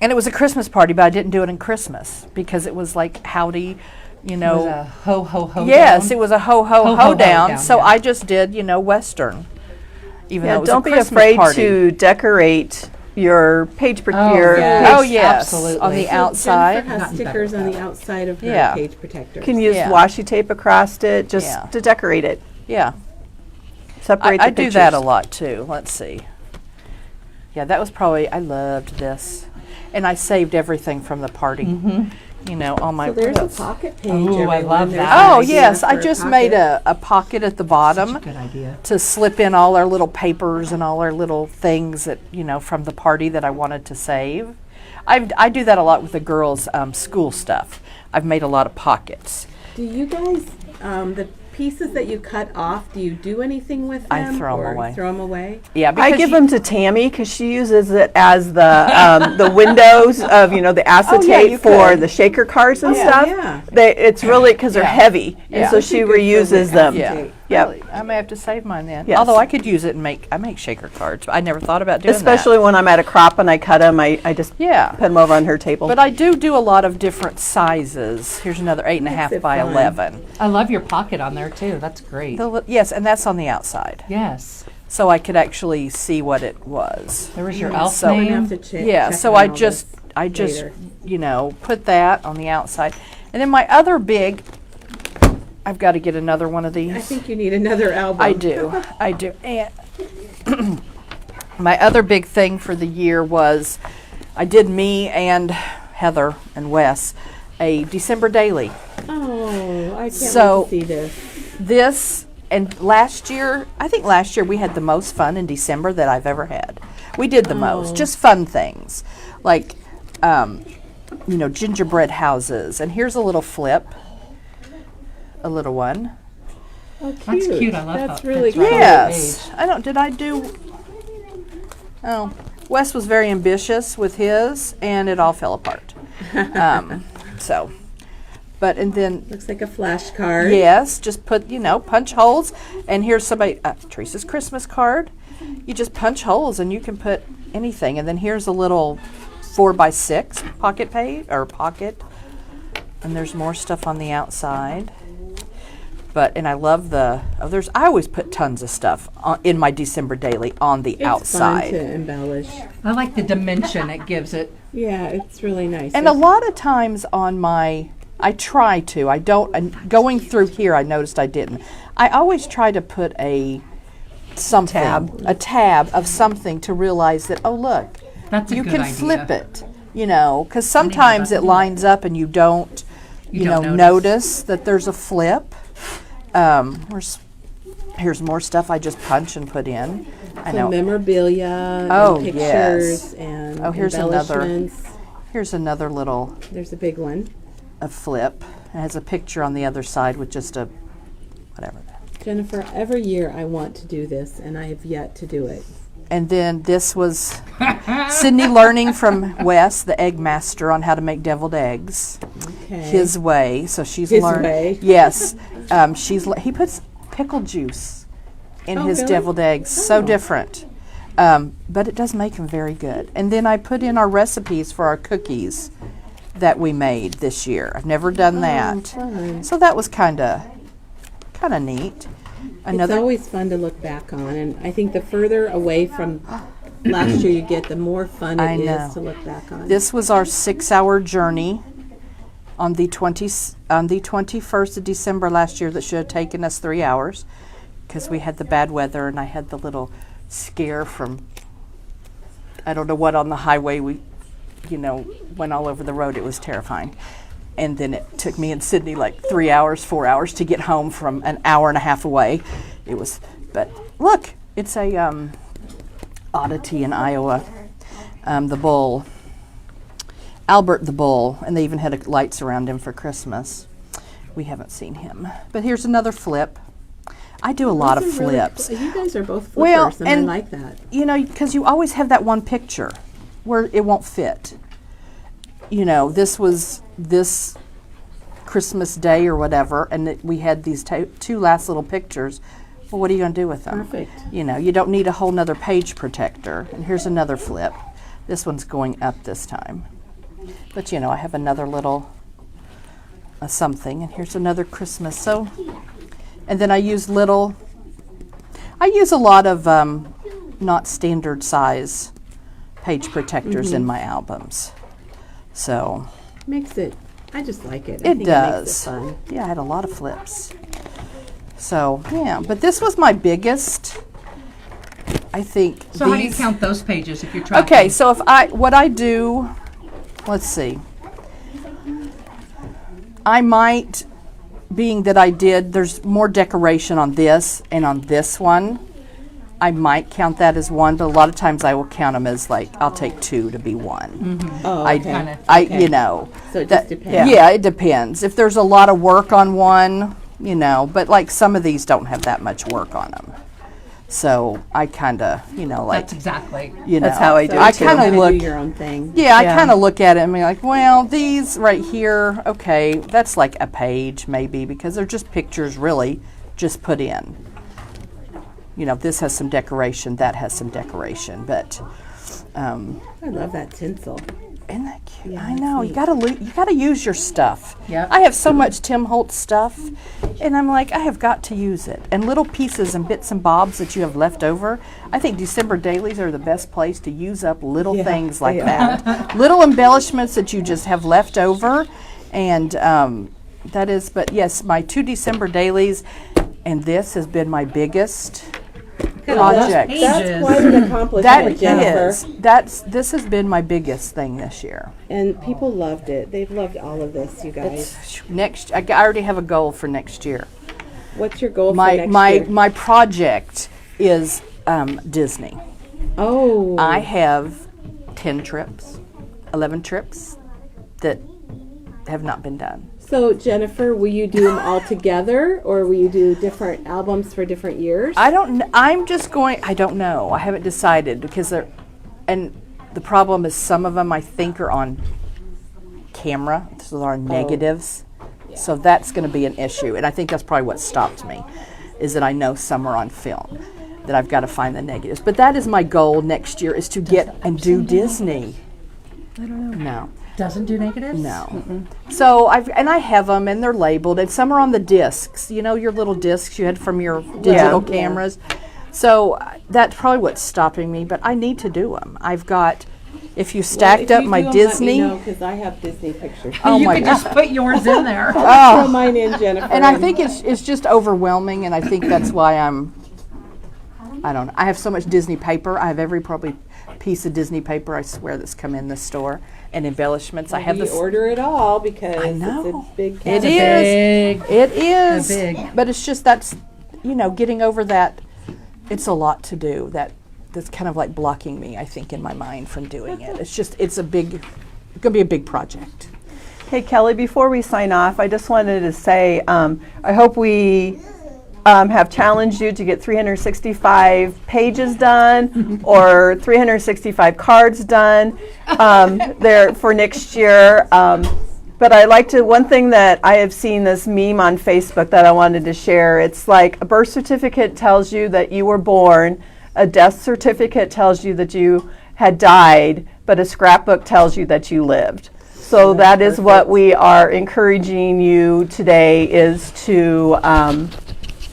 And it was a Christmas party, but I didn't do it in Christmas because it was like howdy, It was a ho ho ho. Yes, down. it was a ho ho Ho, ho ho, down. down, So yeah. I just did, Western. Even though it was Don't a be Christmas afraid party. to decorate your page Oh, your yes. page. Oh yes, Absolutely. on the So outside. Jennifer has Gotten better stickers at on that. the outside of her Yeah. page protectors. You can use Yeah. washi tape across it just Yeah. to decorate it. Yeah, Separate I the do that a pictures. lot too. Let's see. Yeah, that was probably, I loved this. And I saved everything from the party. you know, on my. So there's what a else? pocket page. Ooh, I everyone. love There's that. an Oh idea yes, I for a just made pocket. a pocket at the bottom Good idea. to slip in all our little papers and all our little things that, you know, from the party that I wanted to save. I do that a lot with the girls' school stuff. I've made a lot of pockets. Do you guys, the pieces that you cut off, do you do anything with them? I throw 'em or away. Throw them away? Yeah, I because give you- them to Tammy because she uses it as the windows of, you know, the acetate you for could. the shaker cards and Yeah. stuff. Yeah. It's really because they're Yeah. heavy, and Yeah. so Would she be good for reuses the them. acetate. Yeah. Yep. Really? I may have to save mine then. Yes. Although I could use it and I make shaker cards. But I never thought about doing Especially when I'm at a crop and I cut them, I just that. Yeah. put them over on her table. But I do a lot of different sizes. Here's another 8.5 it by fun. 11. I love your pocket on there too. That's great. Yes, and that's on the outside. Yes. So I could actually see what it was. There was your Yeah, elf so- We're gonna name. have to check. Yeah, check so on I all just this later. you know, put that on the outside. And then my other big, I've got to get another one of these. I think you need another album. I do. And my other big thing for the year was I did me and Heather and Wes a December daily. Oh, I can't So- wait to see this. This and last year, I think last year we had the most fun in December that I've ever had. We did the most, just fun things like, you know, gingerbread houses. And here's a little flip, a little one. Oh, That's cute. I love That's that. really That's right. cute. Yes, I don't. Did I do? Oh, Wes was very ambitious with his, and it all fell apart. So, but and then Looks like a flashcard. yes, just put punch holes. And here's somebody Teresa's Christmas card. You just punch holes, and you can put anything. And then here's a little 4x6 pocket page or pocket, and there's more stuff on the outside. And I love I always put tons of stuff in my December daily on the It's outside. fun to embellish. I like the dimension it gives it. Yeah, it's really nice. And a lot of times I try to, I don't, and going through here I noticed I didn't. I always try to put a tab of something to realize that, oh look, That's a you good can idea. flip it, because sometimes it lines up and you don't, You know, don't notice that there's a flip. Here's more stuff I just punch and put in. I Some know. memorabilia, Oh, and pictures, yes. and Oh, here's another. embellishments. Here's another little There's a big one. a flip. It has a picture on the other side with just a whatever. Jennifer, every year I want to do this, and I have yet to do it. And then this was Sydney learning from Wes, the egg master, on how to make deviled eggs Okay. his way. So she's His learned. way. Yes, he puts pickle juice in Oh, his really? deviled eggs. So Oh. different, but it does make them very good. And then I put in our recipes for our cookies that we made this year. I've never done that, fun. so that was kind of neat. It's always fun to look back on, and I think the further away from last year you get, the more fun I it know. is to look back on. This was our 6-hour journey on the 21st of December last year. That should have taken us 3 hours because we had the bad weather and I had the little scare from I don't know what on the highway. We went all over the road. It was terrifying. And then it took me and Sydney like 3 hours, 4 hours to get home from an hour and a half away. But look, it's a oddity in Iowa. The bull, Albert the bull, and they even had lights around him for Christmas. We haven't seen him. But here's another flip. I do a lot of Those are really flips. cool. You guys are both Well, flippers, and and- I like that. Because you always have that one picture where it won't fit. This was this Christmas Day or whatever, and we had these two last little pictures. Well, what are you going to do with them? Perfect. You don't need a whole nother page protector. And here's another flip. This one's going up this time. But, I have another little something, and here's another Christmas. So, and then I use a lot of not standard size page protectors in my albums. So Makes it. I just like it. I it think does. It makes it fun. Yeah, I had a lot of flips. So yeah, but this was my biggest. I think. So how do you these- count those pages if you're tracking? Okay, so what I do, let's see. I might, being that there's more decoration on this and on this one, I might count that as one, but a lot of times I will count them as like, I'll take two to be one. Oh, okay. You know. So it just depends. Yeah, it depends. If there's a lot of work on one, you know, but like some of these don't have that much work on them. So I kind of, you know, like, That's exactly. you know. That's how I do I it, too. kind of Do look, your own thing. yeah, I Yeah. kind of look at it and be like, well, these right here, okay, that's like a page maybe, because they're just pictures really just put in. You know, this has some decoration, that has some decoration, but I love that tinsel. isn't that cute? Yeah, I that's know. neat. You gotta use your stuff. Yep. I have so much Tim Holtz stuff, and I'm like, I have got to use it. And little pieces and bits and bobs that you have left over. I think December dailies are the best place to use up little Yeah, things like they are. that. Little embellishments that you just have left over, and that is. But yes, my 2 December dailies, and this has been my biggest project. Pages. Quite an accomplishment, This has been my biggest thing this year. And people loved it. They've loved all of this, you guys. I already have a goal for next year. What's your goal for My next my year? my project is Disney. Oh. I have 10 trips, 11 trips that have not been done. So, Jennifer, will you do them all together, or will you do different albums for different years? I don't know. I haven't decided because and the problem is some of them I think are on camera, so they're negatives. So that's going to be an issue, and I think that's probably what stopped me, is that I know some are on film, that I've got to find the negatives. But that is my goal next year, is to get and do Disney. I don't know. Doesn't do negatives? No. So I have them, and they're labeled, and some are on the discs. You know, your little discs you had from your digital cameras. So that's probably what's stopping me. But I need to do them. I've got. If you stacked up my Disney, because I have Disney pictures. oh You my could god. just put yours in there. Throw mine in, Jennifer. And I think it's just overwhelming, and I think that's why I don't know. I have so much Disney paper. I have every probably piece of Disney paper I swear that's come in the store, and embellishments. I have you this. order it all because I it's know. a big It category. is. It is. They're big. But it's just getting over that. It's a lot to do. That's kind of like blocking me, I think, in my mind from doing it. It's going to be a big project. Hey, Kelly, before we sign off, I just wanted to say I hope we have challenged you to get 365 pages done or 365 cards done there for next year. But one thing that I have seen this meme on Facebook that I wanted to share, it's like a birth certificate tells you that you were born, a death certificate tells you that you had died, but a scrapbook tells you that you lived. So that is what we are encouraging you today, is to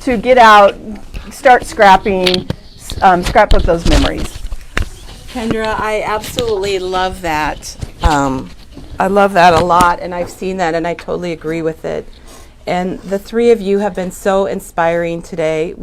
get out, start scrapbook those memories. Kendra, I absolutely love that. I love that a lot, and I've seen that, and I totally agree with it. And the three of you have been so inspiring today.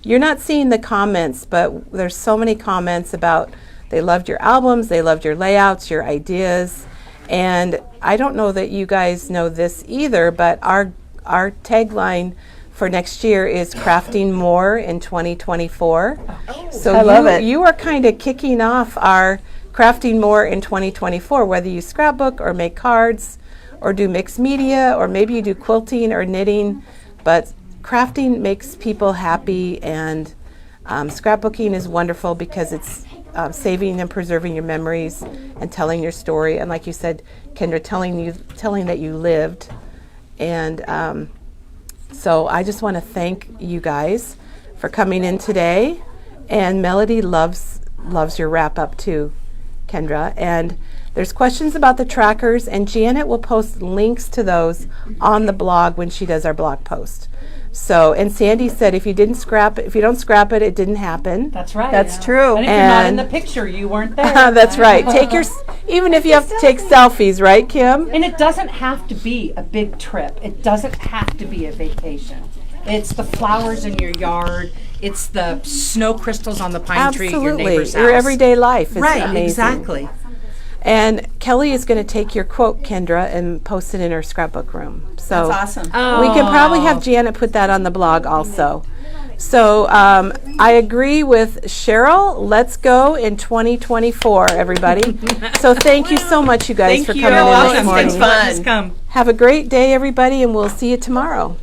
You're not seeing the comments, but there's so many comments about they loved your albums, they loved your layouts, your ideas. And I don't know that you guys know this either, but our tagline for next year is crafting more in 2024. So I love it. You are kind of kicking off our crafting more in 2024, whether you scrapbook or make cards or do mixed media, or maybe you do quilting or knitting, but crafting makes people happy, and scrapbooking is wonderful because it's saving and preserving your memories and telling your story, and like you said, Kendra, telling that you lived. And so I just want to thank you guys for coming in today, and Melody loves your wrap up too, Kendra. And there's questions about the trackers, and Janet will post links to those on the blog when she does our blog post. So, and Sandy said if you don't scrap it, it didn't happen. That's right. That's true. And if you're not in And- the picture, you weren't there. That's right. Even if you have to take selfies, right, Kim? And it doesn't have to be a big trip. It doesn't have to be a vacation. It's the flowers in your yard. It's the snow crystals on the pine tree at your Absolutely. neighbor's house. Your everyday life is Right, amazing. exactly. And Kelly is going to take your quote, Kendra, and post it in her scrapbook room. So That's awesome. we can probably have Janet put that on the blog also. So I agree with Cheryl. Let's go in 2024, everybody. So thank you so much, you guys, for coming in this morning. It's been fun. Have a great day, everybody, and we'll see you tomorrow.